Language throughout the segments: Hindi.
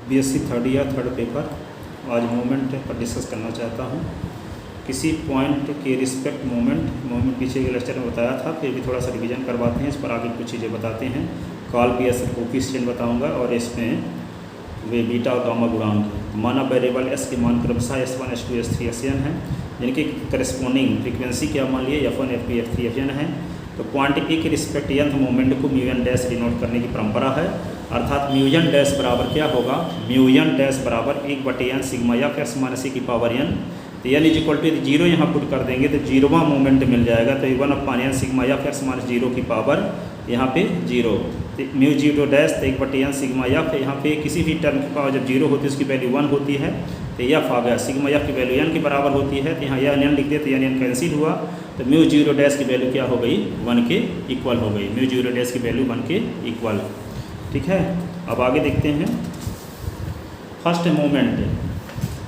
BSc third year third paper. आज मोमेंट पर डिस्कस करना चाहता हूँ। किसी पॉइंट के रिस्पेक्ट मोमेंट पीछे के लेक्चर में बताया था, फिर भी थोड़ा सा रिवीजन करवाते हैं। इस पर आगे कुछ चीज़ें बताते हैं। कॉल पीएस कोफिशिएंट बताऊंगा और इसमें वे बीटा और गामा गुणांक माना वेरिएबल एस के मान क्रमशः S1 S2 S3 Sn है, जिनकी करस्पॉन्डिंग फ्रीक्वेंसी क्या मान लिए F1 F2 F3 Fn है। तो पॉइंट ए के रिस्पेक्ट nth मोमेंट को म्यू डैश डिनोट करने की परंपरा है, अर्थात म्यू डैश बराबर क्या होगा, म्यू डैश बराबर 1/n sigma f x minus e की पावर n। तो n is equal to zero यहाँ पुट कर देंगे तो जीरोवां मोमेंट मिल जाएगा। तो 1/n sigma f x minus zero की पावर यहाँ पे जीरो, तो म्यू जीरो डैश तो 1/n सिग्मा एफ, यहाँ पे किसी भी टर्म की पावर जब जीरो होती है उसकी वैल्यू 1 होती है। तो एफ आ गया, सिग्मा एफ की वैल्यू n के बराबर होती है। तो यहाँ यह n लिख दे तो n कैंसिल हुआ, तो म्यू जीरो डैश की वैल्यू क्या हो गई, 1 के इक्वल हो गई। म्यू जीरो डैश की वैल्यू 1 के इक्वल। ठीक है, अब आगे देखते हैं। First moment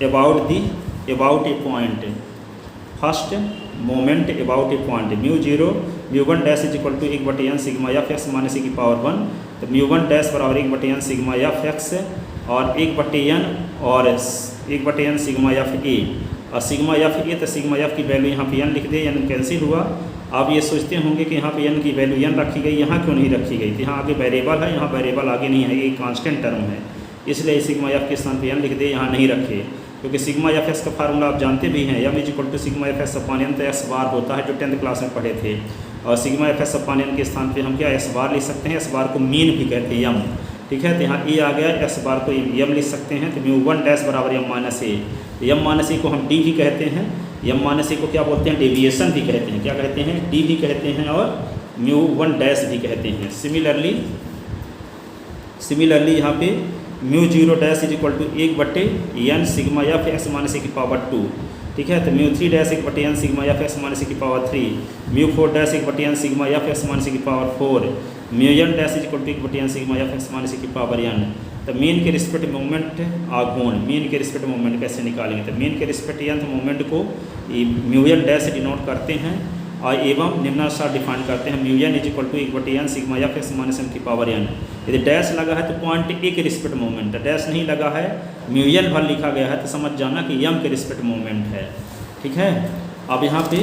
about a point, first moment about a point mu zero mu one dash is equal to 1/n sigma f x minus e की पावर 1। तो म्यू वन डैश बराबर 1/n सिग्मा एफ एक्स और 1/n सिग्मा एफ ए, और सिग्मा एफ ए तो सिग्मा एफ की वैल्यू यहाँ पे n लिख दे, n कैंसिल हुआ। आप ये सोचते होंगे कि यहाँ पे n की वैल्यू n रखी गई, यहाँ क्यों नहीं रखी गई। तो यहाँ आगे वेरिएबल है, यहाँ वेरिएबल आगे नहीं है, ये कांस्टेंट टर्म है, इसलिए सिग्मा एफ के स्थान पे n लिख दे, यहाँ नहीं रखे। क्योंकि सिग्मा एफ एक्स का फार्मूला आप जानते भी हैं, m is equal to sigma f x upon n, तो एस बार होता है, जो 10th क्लास में पढ़े थे। और sigma f x upon n के स्थान पे हम क्या एस बार लिख सकते हैं, एस बार को मीन भी कहते हैं, m। ठीक है, तो यहाँ e आ गया, एस बार को m लिख सकते हैं। तो म्यू वन डैश बराबर m माइनस ए, m माइनस ए को हम d भी कहते हैं, m माइनस ए को क्या बोलते हैं, डेविएशन भी कहते हैं, क्या कहते हैं, d भी कहते हैं, और म्यू वन डैश भी कहते हैं। सिमिलरली यहाँ पे mu zero dash is equal to 1/n sigma f x minus e की पावर 2। ठीक है, तो mu three dash 1/n sigma f x minus e की power 3, mu four dash 1/n sigma f x minus e की power 4, mu n dash is equal to 1/n sigma f x minus e की पावर n। तो मीन के रिस्पेक्ट मोमेंट आघूर्ण, मीन के रिस्पेक्ट मोमेंट कैसे निकालेंगे। तो मीन के रिस्पेक्ट nth मोमेंट को म्यू n डैश से डिनोट करते हैं और एवं निम्नानुसार डिफाइन करते हैं, mu n is equal to 1/n sigma f x minus m की पावर n। यदि डैश लगा है तो पॉइंट ए के रिस्पेक्ट मोमेंट, डैश नहीं लगा है, म्यू n भर लिखा गया है, तो समझ जाना कि m के रिस्पेक्ट मोमेंट है। ठीक है, अब यहाँ पे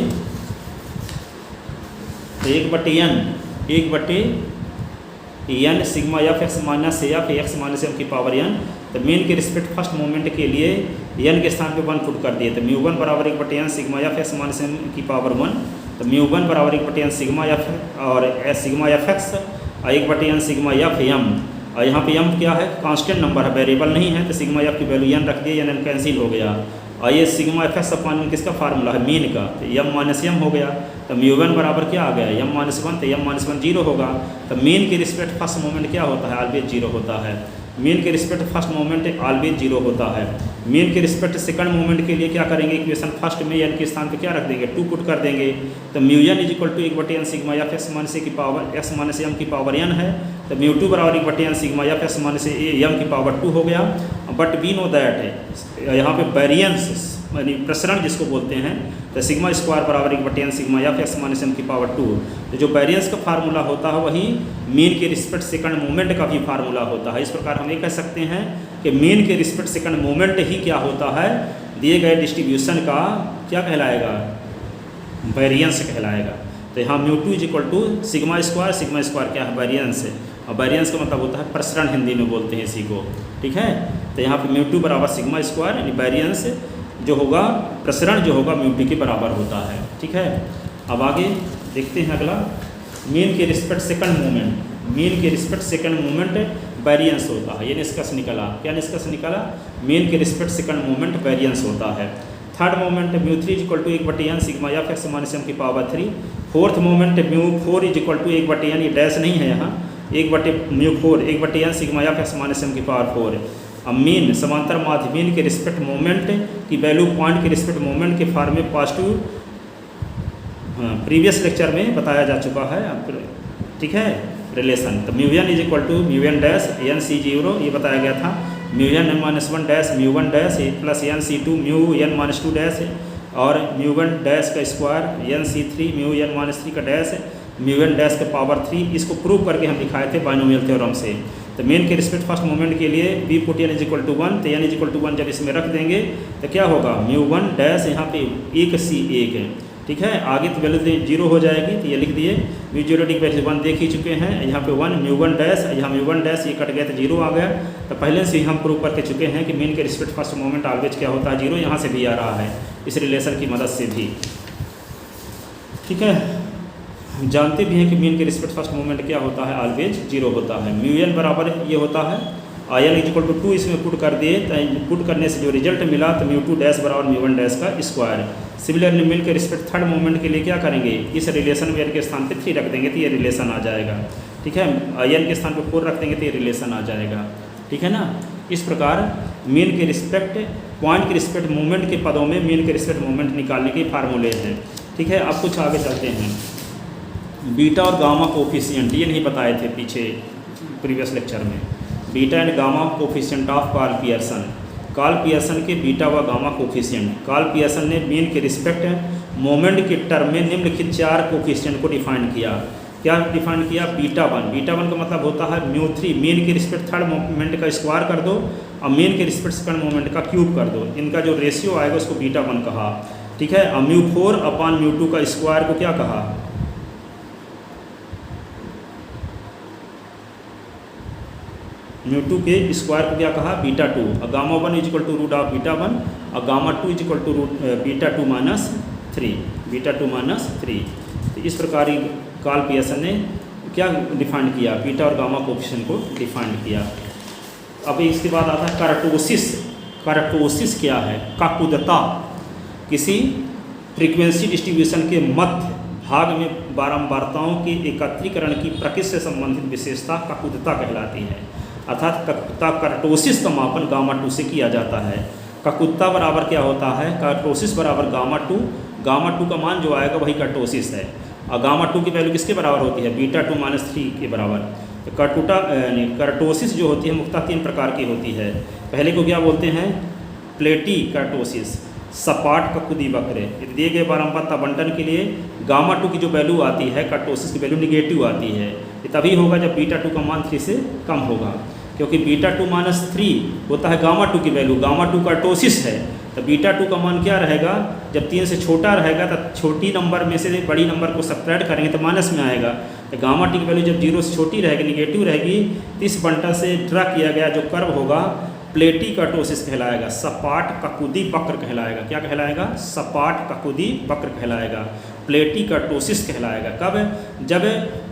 1/n sigma f x minus x minus m की पावर n। तो मीन के रिस्पेक्ट फर्स्ट मोमेंट के लिए n के स्थान पे 1 पुट कर दिए, तो म्यू वन बराबर 1/n sigma f x minus m की पावर 1। तो म्यू वन बराबर 1/n सिग्मा एफ और सिग्मा एफ एक्स और 1/n सिग्मा एफ m, और यहाँ पे m क्या है, कांस्टेंट नंबर है, वेरिएबल नहीं है, तो सिग्मा एफ की वैल्यू n रख दिए, n कैंसिल हो गया। और ये सिग्मा एफ एक्स अपॉन किसका फार्मूला है, मीन का, तो m माइनस m हो गया। तो म्यू वन बराबर क्या आ गया, m माइनस 1, तो m माइनस 1 जीरो होगा। तो मीन के रिस्पेक्ट फर्स्ट मोमेंट क्या होता है, ऑलवेज जीरो होता है। मीन के respect first moment always zero होता है। मीन के रिस्पेक्ट सेकंड मोमेंट के लिए क्या करेंगे, इक्वेशन फर्स्ट में n के स्थान पे क्या रख देंगे, 2 पुट कर देंगे। तो mu n is equal to 1/n sigma f x minus e की पावर एक्स माइनस m की पावर n है। तो म्यू टू बराबर 1/n sigma f x minus m की पावर 2 हो गया। बट वी नो दैट यहाँ पे वेरिएंस यानी प्रसरण जिसको बोलते हैं, तो सिग्मा स्क्वायर बराबर 1/n sigma f x minus m की पावर 2। तो जो वेरिएंस का फार्मूला होता है वही मीन के रिस्पेक्ट सेकंड मोमेंट का भी फार्मूला होता है। इस प्रकार हम ये कह सकते हैं कि मीन के रिस्पेक्ट सेकंड मोमेंट ही क्या होता है, दिए गए डिस्ट्रीब्यूशन का क्या कहलाएगा, वेरिएंस कहलाएगा। तो यहाँ mu two is equal to sigma square क्या है, वेरिएंस है, और वेरिएंस का मतलब होता है प्रसरण, हिंदी में बोलते हैं इसी को। ठीक है, तो यहाँ पे म्यू टू बराबर सिग्मा स्क्वायर यानी वेरिएंस जो होगा, प्रसरण जो होगा म्यू टी के बराबर होता है। ठीक है, अब आगे देखते हैं अगला, मीन के रिस्पेक्ट सेकंड मोमेंट, मीन के रिस्पेक्ट सेकंड मोमेंट वेरिएंस होता है। ये निष्कर्ष निकला, क्या निष्कर्ष निकला, मीन के रिस्पेक्ट सेकंड मोमेंट वेरिएंस होता है। Third moment mu three is equal to 1/n sigma f x minus m की power 3। Fourth moment mu four is equal to 1/n, ये डैश नहीं है यहाँ, 1/n sigma f x minus m की पावर 4। अब मीन समांतर माध्य मीन के रिस्पेक्ट मोमेंट की वैल्यू पॉइंट के रिस्पेक्ट मोमेंट के फॉर्म में पॉजिटिव प्रीवियस लेक्चर में बताया जा चुका है। ठीक है, रिलेशन, तो mu n is equal to mu n dash n c zero, ये बताया गया था, mu n minus 1 dash mu 1 dash plus n c2 mu n minus 2 dash, और म्यू 1 डैश का square n c3 mu n minus 3 का डैश म्यू n डैश का पावर 3। इसको प्रूव करके हम दिखाए थे बाइनोमियल थ्योरम से। तो मेन के रिस्पेक्ट फर्स्ट मोमेंट के लिए v put n is equal to 1, तो n इज इक्वल टू 1 जब इसमें रख देंगे तो क्या होगा μ1 डैश यहाँ पे 1c1 है, ठीक है। आगे तो वैल्यू 0 हो जाएगी, तो ये लिख दिए v0 की वैल्यू 1 देख ही चुके हैं, यहाँ पे 1 μ1 डैश, यहाँ μ1 डैश ये कट गया तो 0 आ गया। तो पहले से ही हम प्रूव करके चुके हैं कि मेन के रिस्पेक्ट फर्स्ट मोमेंट ऑलवेज क्या होता है 0, यहाँ से भी आ रहा है इस रिलेशन की मदद से भी, ठीक है। हम जानते भी हैं कि मेन के रिस्पेक्ट फर्स्ट मोमेंट क्या होता है ऑलवेज 0 होता है। μn बराबर ये होता है n इज इक्वल टू 2 इसमें पुट कर दिए, तो पुट करने से जो रिजल्ट मिला तो μ2 डैश बराबर μ1 डैश का स्क्वायर। सिमिलरली मेन के रिस्पेक्ट थर्ड मोमेंट के लिए क्या करेंगे, इस रिलेशन में n के स्थान पे 3 रख देंगे तो ये रिलेशन आ जाएगा, ठीक है। n के स्थान पे 4 रख देंगे तो ये रिलेशन आ जाएगा, ठीक है ना। इस प्रकार मेन के रिस्पेक्ट पॉइंट के रिस्पेक्ट मोमेंट के पदों में मेन के रिस्पेक्ट मोमेंट निकालने के फार्मूले हैं, ठीक है। अब कुछ आगे चलते हैं। बीटा और गामा कोफिशिएंट ये नहीं बताए थे पीछे प्रीवियस लेक्चर में, beta and gamma coefficient of Karl Pearson. Karl Pearson के बीटा व गामा कोफिशिएंट, कार्ल पियर्सन ने मेन के रिस्पेक्ट मोमेंट के टर्म में निम्नलिखित 4 कोफिशिएंट को डिफाइन किया। क्या डिफाइन किया, बीटा 1 का मतलब होता है μ3, मेन के रिस्पेक्ट थर्ड मोमेंट का स्क्वायर कर दो और मेन के रिस्पेक्ट सेकंड मोमेंट का क्यूब कर दो, इनका जो रेशियो आएगा उसको बीटा 1 कहा, ठीक है। और μ4 अपॉन μ2 का स्क्वायर को क्या कहा, μ2 के स्क्वायर को क्या कहा बीटा 2। और gamma 1 is equal to root of beta 1 और gamma 2 is equal to root beta 2 minus 3, beta 2 minus 3। तो इस प्रकार कार्ल पियर्सन ने क्या डिफाइन किया, बीटा और गामा कोफिशिएंट को डिफाइन किया। अब इसके बाद आता है कर्टोसिस। कर्टोसिस क्या है, काकुदता, किसी फ्रीक्वेंसी डिस्ट्रीब्यूशन के मध्य भाग में बारंबारताओं के एकत्रीकरण की प्रकृति से संबंधित विशेषता काकुदता कहलाती है। अर्थात काकुदता कर्टोसिस का मापन गामा 2 से किया जाता है। काकुदता बराबर क्या होता है, कर्टोसिस बराबर गामा 2, गामा 2 का मान जो आएगा वही कर्टोसिस है। और गामा 2 की वैल्यू किसके बराबर होती है, बीटा 2 माइनस 3 के बराबर। तो कर्टोसिस जो होती है मुख्यतः 3 प्रकार की होती है। पहले को क्या बोलते हैं, प्लेटी कर्टोसिस, सपाट ककुदी वक्र। दिए गए बारंबारता बंटन के लिए गामा 2 की जो वैल्यू आती है कर्टोसिस की वैल्यू निगेटिव आती है। ये तभी होगा जब बीटा 2 का मान 3 से कम होगा, क्योंकि बीटा 2 माइनस 3 होता है गामा 2 की वैल्यू, गामा 2 कर्टोसिस है। तो बीटा 2 का मान क्या रहेगा, जब 3 से छोटा रहेगा तो छोटी नंबर में से बड़ी नंबर को सब्ट्रैक्ट करेंगे तो माइनस में आएगा। तो गामा 2 की वैल्यू जब 0 से छोटी रहेगी, निगेटिव रहेगी, तो इस बंटन से ड्रा किया गया जो कर्व होगा प्लेटी कर्टोसिस कहलाएगा, सपाट ककुदी वक्र कहलाएगा। क्या कहलाएगा, सपाट ककुदी वक्र कहलाएगा, प्लेटी कर्टोसिस कहलाएगा। कब, जब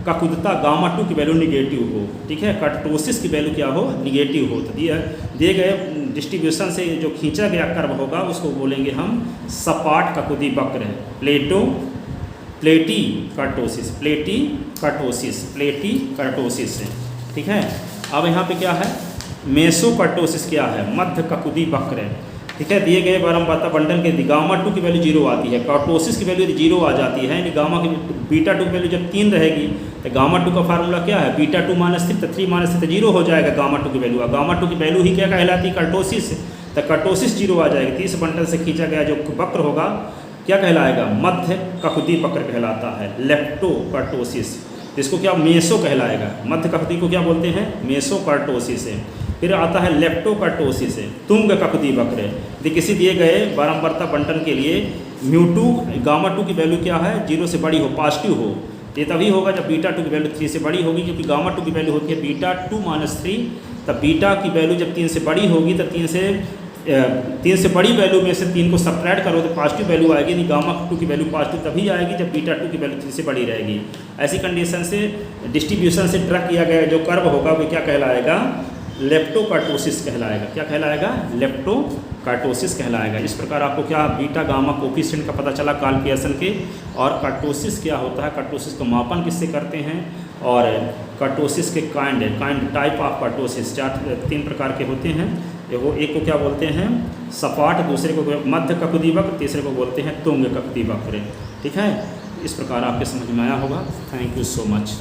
ककुदता गामा 2 की वैल्यू निगेटिव हो, ठीक है, कर्टोसिस की वैल्यू क्या हो, निगेटिव हो। तो दिए गए डिस्ट्रीब्यूशन से जो खींचा गया कर्व होगा उसको बोलेंगे हम सपाट ककुदी वक्र, प्लेटी कर्टोसिस, प्लेटी कर्टोसिस, प्लेटी कर्टोसिस, ठीक है। अब यहाँ पे क्या है, मेसोकर्टोसिस क्या है, मध्य ककुदी वक्र, ठीक है। दिए गए बारंबारता बंटन के गामा 2 की वैल्यू 0 आती है, कर्टोसिस की वैल्यू 0 आ जाती है, यानी गामा की बीटा 2 की वैल्यू जब 3 रहेगी तो गामा 2 का फार्मूला क्या है, बीटा 2 माइनस 3, तो 3 माइनस 3 तो 0 हो जाएगा गामा 2 की वैल्यू। और गामा 2 की वैल्यू ही क्या कहलाती है, कर्टोसिस, तो कर्टोसिस 0 आ जाएगी। 30 बंटन से खींचा गया जो वक्र होगा क्या कहलाएगा, मध्य ककुदी वक्र कहलाता है, लेप्टोकर्टोसिस। इसको क्या मेसो कहलाएगा, मध्य ककुदी को क्या बोलते हैं, मेसोकर्टोसिस है। फिर आता है लेप्टोकर्टोसिस, तुंग ककुदी वक्र। यदि किसी दिए गए बारंबारता बंटन के लिए μ2 गामा 2 की वैल्यू क्या है, 0 से बड़ी हो, पॉजिटिव हो, ये तभी होगा जब बीटा 2 की वैल्यू 3 से बड़ी होगी, क्योंकि गामा 2 की वैल्यू होती है बीटा 2 माइनस 3। तब बीटा की वैल्यू जब 3 से बड़ी होगी तो 3 से बड़ी वैल्यू में से 3 को सब्ट्रैक्ट करो तो पॉजिटिव वैल्यू आएगी, नहीं गामा 2 की वैल्यू पॉजिटिव तभी आएगी जब बीटा 2 की वैल्यू 3 से बड़ी रहेगी। ऐसी कंडीशन से डिस्ट्रीब्यूशन से ड्रा किया गया जो कर्व होगा वो क्या कहलाएगा, लेप्टोकर्टोसिस कहलाएगा। क्या कहलाएगा, लेप्टोकर्टोसिस कहलाएगा। इस प्रकार आपको क्या बीटा गामा कोफिशिएंट का पता चला कार्ल पियर्सन के, और कर्टोसिस क्या होता है, कर्टोसिस का मापन किससे करते हैं, और कर्टोसिस के काइंड टाइप ऑफ कर्टोसिस 3 प्रकार के होते हैं। वो एक को क्या बोलते हैं, सपाट, दूसरे को मध्य ककुदी वक्र, तीसरे को बोलते हैं तुंग ककुदी वक्र, ठीक है। इस प्रकार आपके समझ में आया होगा। Thank you so much.